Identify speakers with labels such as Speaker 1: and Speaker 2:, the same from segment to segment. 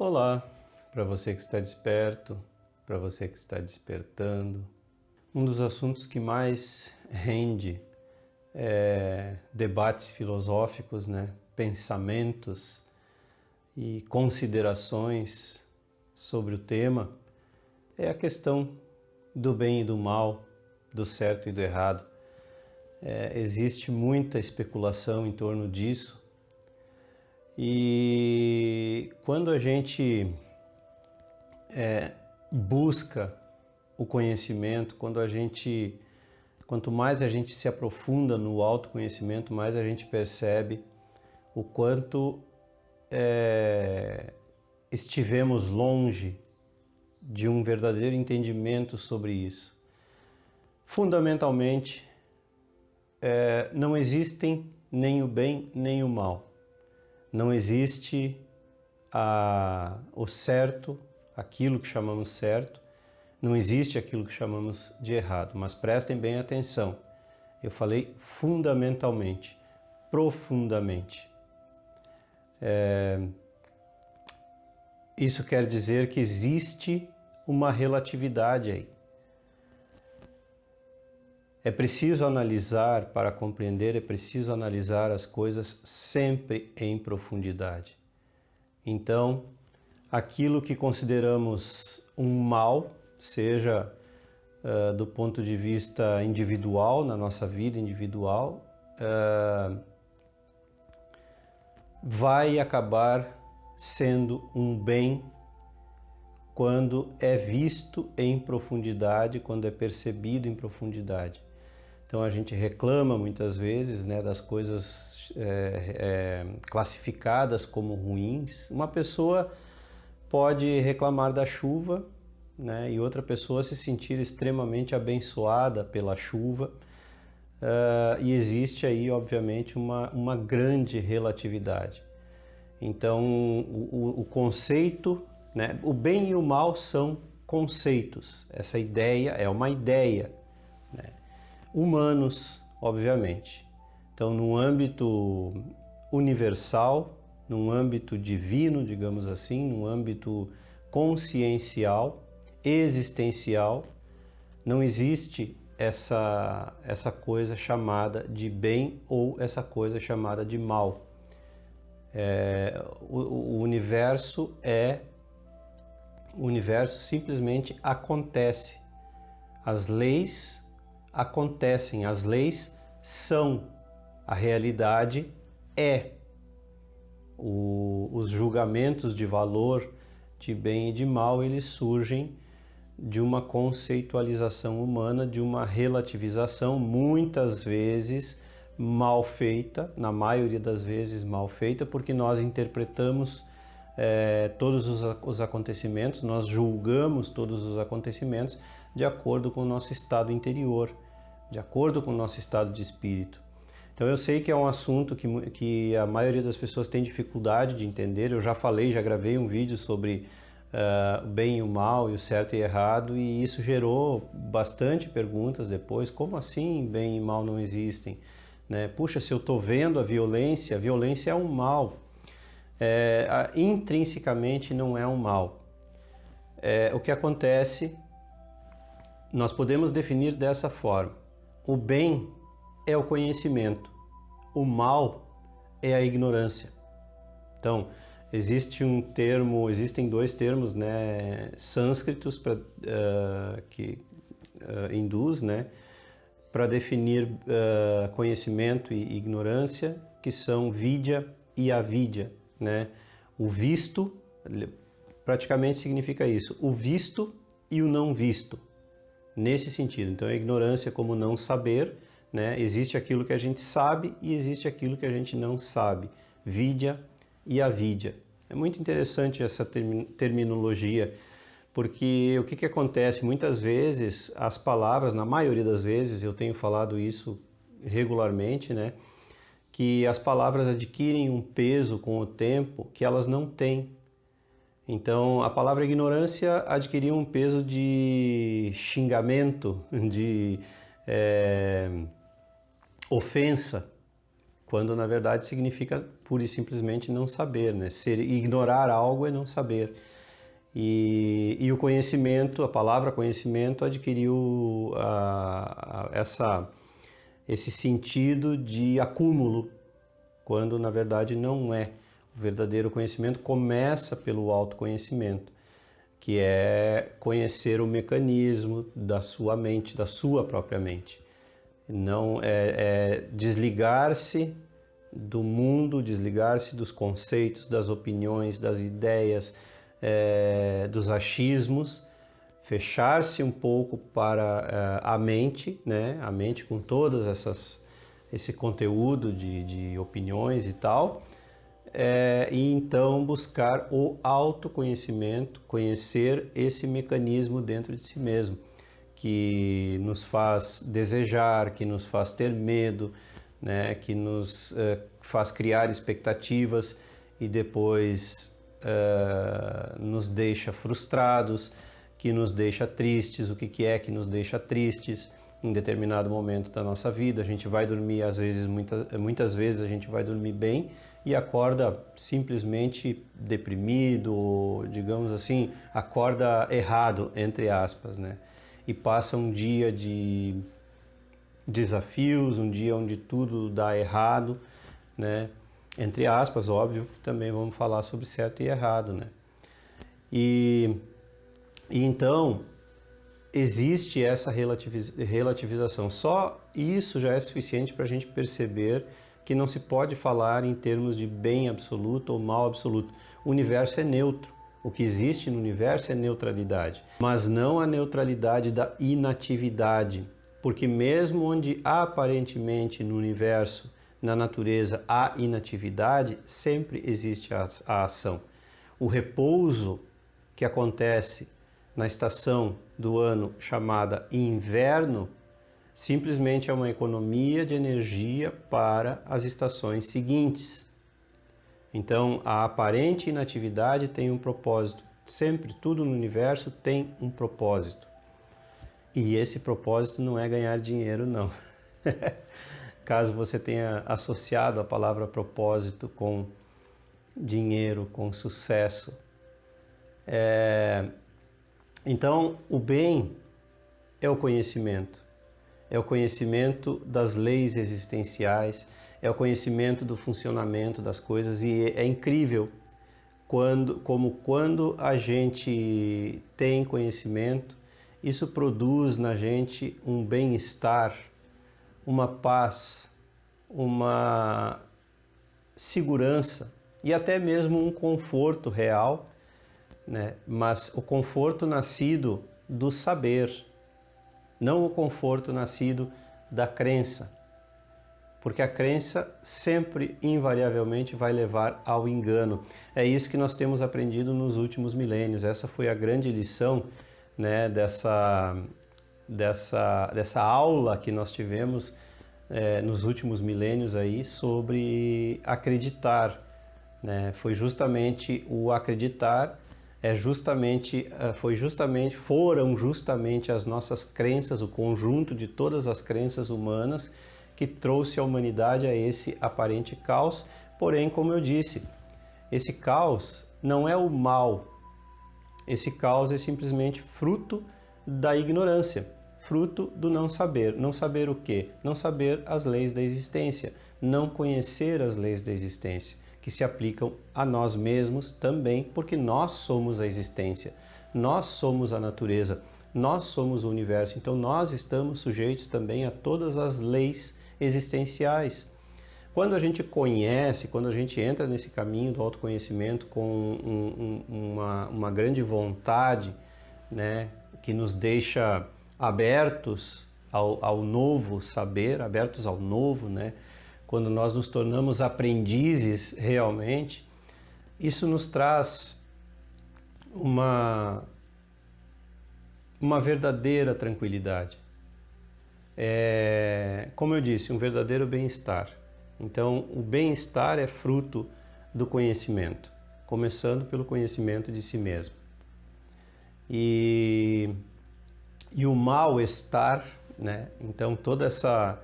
Speaker 1: Olá, para você que está desperto, para você que está despertando. Um dos assuntos que mais rende debates filosóficos, pensamentos e considerações sobre o tema é a questão do bem e do mal, do certo e do errado. Existe muita especulação em torno disso. E quando a gente busca o conhecimento, quanto mais a gente se aprofunda no autoconhecimento, mais a gente percebe o quanto estivemos longe de um verdadeiro entendimento sobre isso. Fundamentalmente, não existem nem o bem nem o mal. Não existe o certo, aquilo que chamamos certo, não existe aquilo que chamamos de errado. Mas prestem bem atenção, eu falei fundamentalmente, profundamente. Isso quer dizer que existe uma relatividade aí. É preciso analisar para compreender, é preciso analisar as coisas sempre em profundidade. Então, aquilo que consideramos um mal, seja do ponto de vista individual, na nossa vida individual, vai acabar sendo um bem quando é visto em profundidade, quando é percebido em profundidade. Então a gente reclama muitas vezes das coisas classificadas como ruins. Uma pessoa pode reclamar da chuva, e outra pessoa se sentir extremamente abençoada pela chuva. E existe aí, obviamente, uma grande relatividade. Então o conceito, o bem e o mal são conceitos. Essa ideia é uma ideia, humanos, obviamente. Então, num âmbito universal, num âmbito divino, digamos assim, num âmbito consciencial, existencial, não existe essa coisa chamada de bem ou essa coisa chamada de mal. O universo simplesmente acontece. As leis acontecem, as leis são, a realidade é. Os julgamentos de valor, de bem e de mal, eles surgem de uma conceitualização humana, de uma relativização, muitas vezes mal feita, na maioria das vezes mal feita, porque nós interpretamos todos os acontecimentos, nós julgamos todos os acontecimentos de acordo com o nosso estado interior, de acordo com o nosso estado de espírito. Então eu sei que é um assunto que a maioria das pessoas tem dificuldade de entender. Eu já gravei um vídeo sobre o bem e o mal, e o certo e errado, e isso gerou bastante perguntas depois. Como assim bem e mal não existem? Puxa, se eu estou vendo a violência é um mal. Intrinsecamente não é um mal. O que acontece, nós podemos definir dessa forma: o bem é o conhecimento, o mal é a ignorância. Então, existem dois termos sânscritos hindus, para definir conhecimento e ignorância, que são vidya e avidya. O visto praticamente significa isso, o visto e o não visto, nesse sentido. Então a ignorância como não saber, existe aquilo que a gente sabe e existe aquilo que a gente não sabe, vidya e avidya. É muito interessante essa terminologia, porque o que acontece? Muitas vezes as palavras, na maioria das vezes, eu tenho falado isso regularmente, que as palavras adquirem um peso com o tempo que elas não têm. Então, a palavra ignorância adquiriu um peso de xingamento, de ofensa, quando na verdade significa pura e simplesmente não saber, né? Ignorar algo é não saber. E o conhecimento, a palavra conhecimento adquiriu esse sentido de acúmulo, quando na verdade não é. O verdadeiro conhecimento começa pelo autoconhecimento, que é conhecer o mecanismo da sua mente, da sua própria mente. Não é desligar-se do mundo, desligar-se dos conceitos, das opiniões, das ideias, dos achismos, fechar-se um pouco para a mente, né? A mente com todas esse conteúdo de opiniões e tal, e então buscar o autoconhecimento, conhecer esse mecanismo dentro de si mesmo, que nos faz desejar, que nos faz ter medo, né? Que nos faz criar expectativas e depois nos deixa frustrados, que nos deixa tristes. O que é que nos deixa tristes? Em determinado momento da nossa vida, a gente vai dormir, às vezes, muitas vezes a gente vai dormir bem e acorda simplesmente deprimido, digamos assim, acorda errado, entre aspas, né? E passa um dia de desafios, um dia onde tudo dá errado, né? Entre aspas, óbvio, que também vamos falar sobre certo e errado, né? E então existe essa relativização. Só isso já é suficiente para a gente perceber que não se pode falar em termos de bem absoluto ou mal absoluto. O universo é neutro. O que existe no universo é neutralidade, mas não a neutralidade da inatividade, porque mesmo onde aparentemente no universo, na natureza, há inatividade, sempre existe a ação. O repouso que acontece na estação do ano chamada inverno simplesmente é uma economia de energia para as estações seguintes. Então, a aparente inatividade tem um propósito. Sempre, tudo no universo tem um propósito. E esse propósito não é ganhar dinheiro, não. Caso você tenha associado a palavra propósito com dinheiro, com sucesso. Então, o bem é o conhecimento. É o conhecimento das leis existenciais, é o conhecimento do funcionamento das coisas, e é incrível quando a gente tem conhecimento, isso produz na gente um bem-estar, uma paz, uma segurança e até mesmo um conforto real, né? Mas o conforto nascido do saber, não o conforto nascido da crença, porque a crença sempre, invariavelmente, vai levar ao engano. É isso que nós temos aprendido nos últimos milênios. Essa foi a grande lição, né, dessa aula que nós tivemos nos últimos milênios aí sobre acreditar, né? Foi justamente o acreditar. Foram justamente as nossas crenças, o conjunto de todas as crenças humanas que trouxe a humanidade a esse aparente caos. Porém, como eu disse, esse caos não é o mal. Esse caos é simplesmente fruto da ignorância, fruto do não saber. Não saber o quê? Não saber as leis da existência, não conhecer as leis da existência, que se aplicam a nós mesmos também, porque nós somos a existência, nós somos a natureza, nós somos o universo, então nós estamos sujeitos também a todas as leis existenciais. Quando a gente conhece, quando a gente entra nesse caminho do autoconhecimento com uma grande vontade, né, que nos deixa abertos ao novo saber, abertos ao novo, né? Quando nós nos tornamos aprendizes realmente, isso nos traz uma verdadeira tranquilidade. Como eu disse, um verdadeiro bem-estar. Então, o bem-estar é fruto do conhecimento, começando pelo conhecimento de si mesmo. E o mal-estar, né? Então, toda essa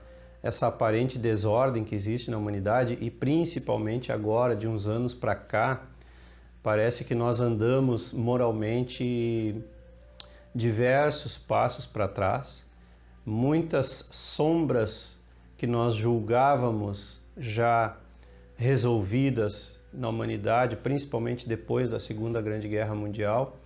Speaker 1: essa aparente desordem que existe na humanidade e principalmente agora, de uns anos para cá, parece que nós andamos moralmente diversos passos para trás. Muitas sombras que nós julgávamos já resolvidas na humanidade, principalmente depois da Segunda Grande Guerra Mundial,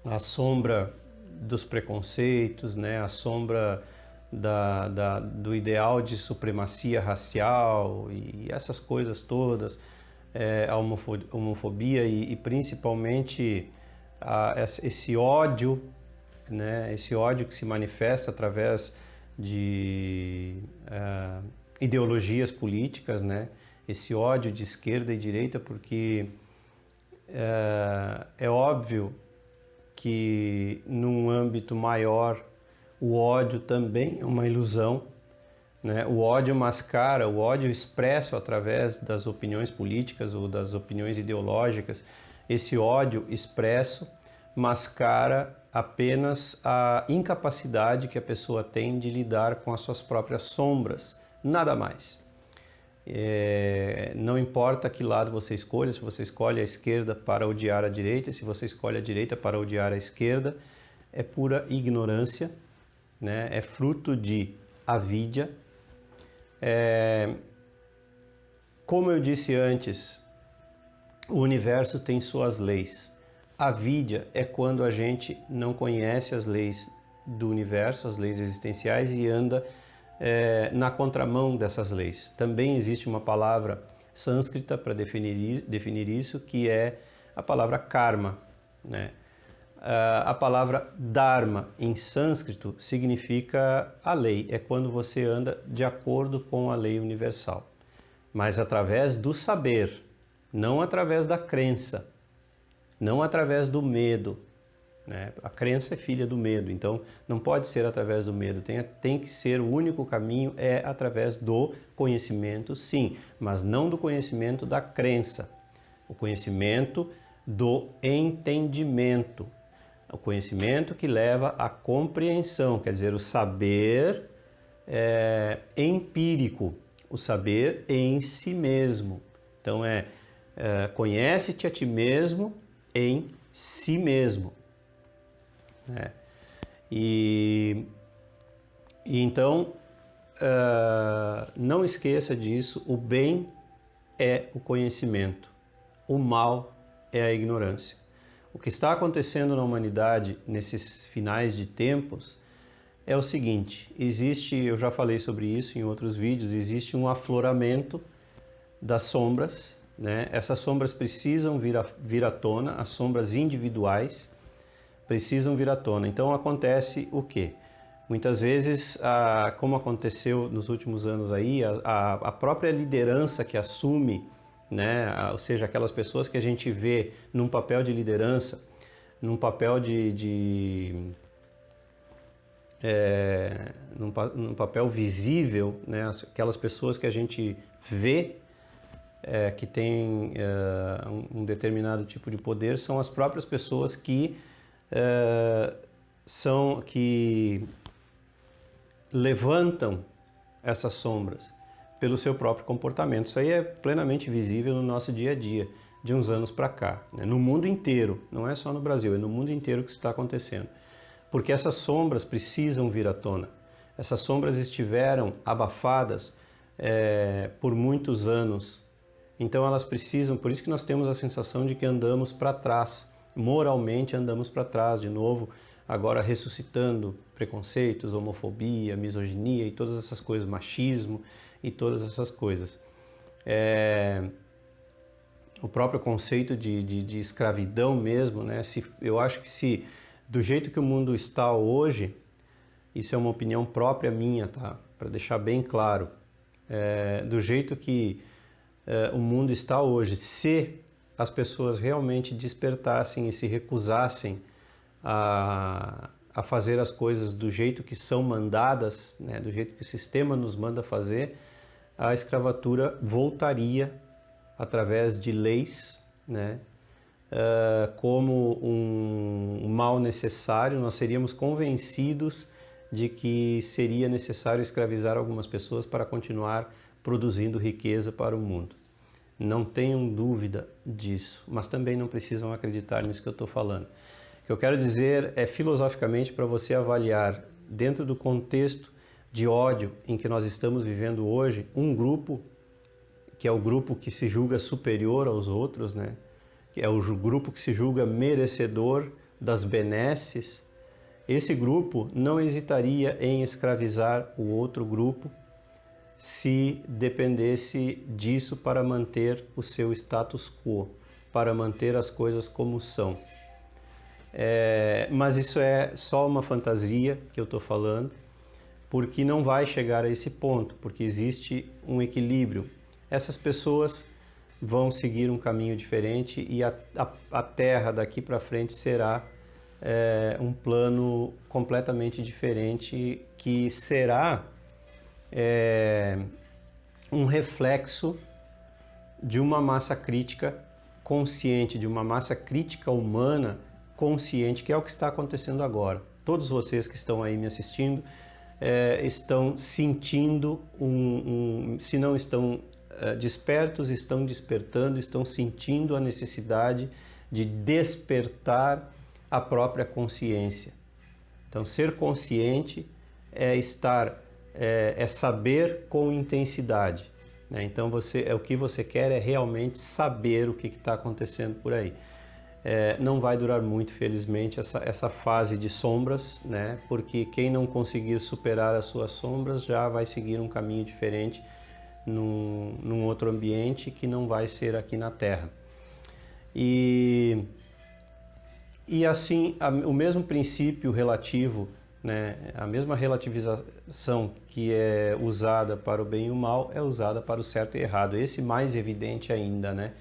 Speaker 1: a sombra dos preconceitos, né? A sombra do ideal de supremacia racial e essas coisas todas, a homofobia e principalmente esse ódio, né? Esse ódio que se manifesta através de ideologias políticas, né? Esse ódio de esquerda e direita, porque é óbvio que num âmbito maior o ódio também é uma ilusão, né? O ódio mascara, o ódio expresso através das opiniões políticas ou das opiniões ideológicas, esse ódio expresso mascara apenas a incapacidade que a pessoa tem de lidar com as suas próprias sombras, nada mais. Não importa que lado você escolha, se você escolhe a esquerda para odiar a direita, se você escolhe a direita para odiar a esquerda, é pura ignorância, né? É fruto de avidya. Como eu disse antes, o universo tem suas leis. Avidya é quando a gente não conhece as leis do universo, as leis existenciais, e anda na contramão dessas leis. Também existe uma palavra sânscrita para definir isso, que é a palavra karma, né? A palavra dharma em sânscrito significa a lei, é quando você anda de acordo com a lei universal, mas através do saber, não através da crença, não através do medo, né? A crença é filha do medo, então não pode ser através do medo, tem que ser, o único caminho é através do conhecimento, sim, mas não do conhecimento da crença, o conhecimento do entendimento, o conhecimento que leva à compreensão, quer dizer, o saber empírico, o saber em si mesmo. Então conhece-te a ti mesmo em si mesmo. E então, não esqueça disso, o bem é o conhecimento, o mal é a ignorância. O que está acontecendo na humanidade nesses finais de tempos é o seguinte: eu já falei sobre isso em outros vídeos, existe um afloramento das sombras, né? Essas sombras precisam vir à tona, as sombras individuais precisam vir à tona. Então acontece o quê? Muitas vezes, como aconteceu nos últimos anos aí, a própria liderança que assume, né? Ou seja, aquelas pessoas que a gente vê num papel de liderança, num papel num papel visível, né? Aquelas pessoas que a gente vê que tem um determinado tipo de poder, são as próprias pessoas que levantam essas sombras pelo seu próprio comportamento. Isso aí é plenamente visível no nosso dia a dia, de uns anos para cá, né? No mundo inteiro, não é só no Brasil, é no mundo inteiro que isso está acontecendo. Porque essas sombras precisam vir à tona. Essas sombras estiveram abafadas por muitos anos. Então elas precisam, por isso que nós temos a sensação de que andamos para trás, moralmente andamos para trás, de novo, agora ressuscitando preconceitos, homofobia, misoginia e todas essas coisas, machismo e todas essas coisas. O próprio conceito de escravidão mesmo, né? Eu acho que do jeito que o mundo está hoje, isso é uma opinião própria minha, tá? Para deixar bem claro, do jeito que o mundo está hoje, se as pessoas realmente despertassem e se recusassem a fazer as coisas do jeito que são mandadas, né, do jeito que o sistema nos manda fazer, a escravatura voltaria através de leis, né, como um mal necessário. Nós seríamos convencidos de que seria necessário escravizar algumas pessoas para continuar produzindo riqueza para o mundo. Não tenham dúvida disso, mas também não precisam acreditar nisso que eu estou falando. O que eu quero dizer é filosoficamente para você avaliar, dentro do contexto de ódio em que nós estamos vivendo hoje, um grupo, que é o grupo que se julga superior aos outros, né? Que é o grupo que se julga merecedor das benesses. Esse grupo não hesitaria em escravizar o outro grupo se dependesse disso para manter o seu status quo, para manter as coisas como são. Mas isso é só uma fantasia que eu estou falando, porque não vai chegar a esse ponto, porque existe um equilíbrio. Essas pessoas vão seguir um caminho diferente e a Terra daqui para frente será um plano completamente diferente, que será um reflexo de uma massa crítica consciente, de uma massa crítica humana consciente, que é o que está acontecendo agora. Todos vocês que estão aí me assistindo estão sentindo se não estão despertos, estão despertando, estão sentindo a necessidade de despertar a própria consciência. Então, ser consciente é saber com intensidade, né? Então, o que você quer é realmente saber o que está acontecendo por aí. Não vai durar muito, felizmente, essa fase de sombras, né? Porque quem não conseguir superar as suas sombras já vai seguir um caminho diferente num outro ambiente que não vai ser aqui na Terra. E assim, o mesmo princípio relativo, né, a mesma relativização que é usada para o bem e o mal é usada para o certo e errado. Esse mais evidente ainda, né?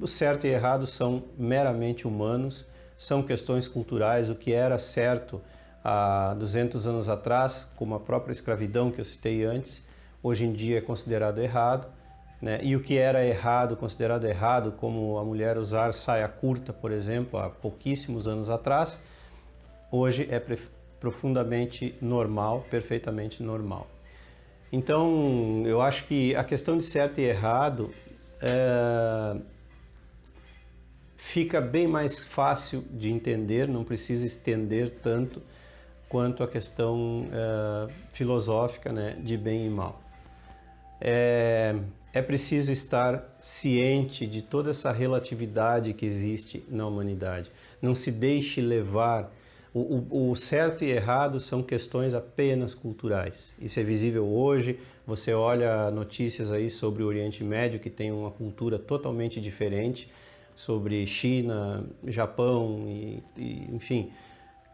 Speaker 1: O certo e errado são meramente humanos, são questões culturais. O que era certo há 200 anos atrás, como a própria escravidão que eu citei antes, hoje em dia é considerado errado, né? E o que era errado, considerado errado, como a mulher usar saia curta, por exemplo, há pouquíssimos anos atrás, hoje é profundamente normal, perfeitamente normal. Então, eu acho que a questão de certo e errado fica bem mais fácil de entender, não precisa estender tanto quanto a questão filosófica, né, de bem e mal. É preciso estar ciente de toda essa relatividade que existe na humanidade. Não se deixe levar. O certo e errado são questões apenas culturais. Isso é visível hoje. Você olha notícias aí sobre o Oriente Médio, que tem uma cultura totalmente diferente, sobre China, Japão, enfim.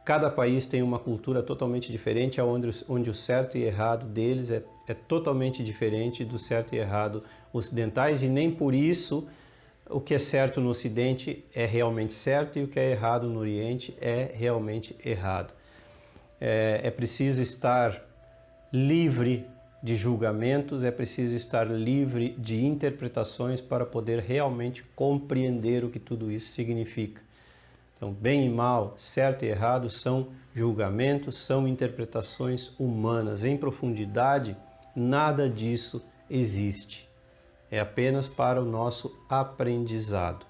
Speaker 1: Cada país tem uma cultura totalmente diferente, onde o certo e errado deles é totalmente diferente do certo e errado ocidentais, e nem por isso o que é certo no Ocidente é realmente certo e o que é errado no Oriente é realmente errado. É preciso estar livre de julgamentos, é preciso estar livre de interpretações para poder realmente compreender o que tudo isso significa. Então, bem e mal, certo e errado são julgamentos, são interpretações humanas. Em profundidade, nada disso existe. É apenas para o nosso aprendizado.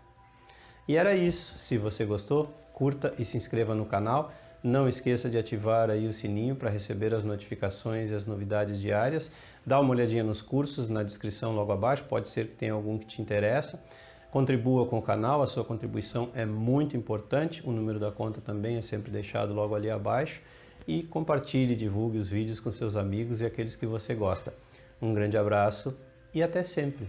Speaker 1: E era isso. Se você gostou, curta e se inscreva no canal. Não esqueça de ativar aí o sininho para receber as notificações e as novidades diárias. Dá uma olhadinha nos cursos na descrição logo abaixo, pode ser que tenha algum que te interessa. Contribua com o canal, a sua contribuição é muito importante, o número da conta também é sempre deixado logo ali abaixo. E compartilhe, divulgue os vídeos com seus amigos e aqueles que você gosta. Um grande abraço e até sempre!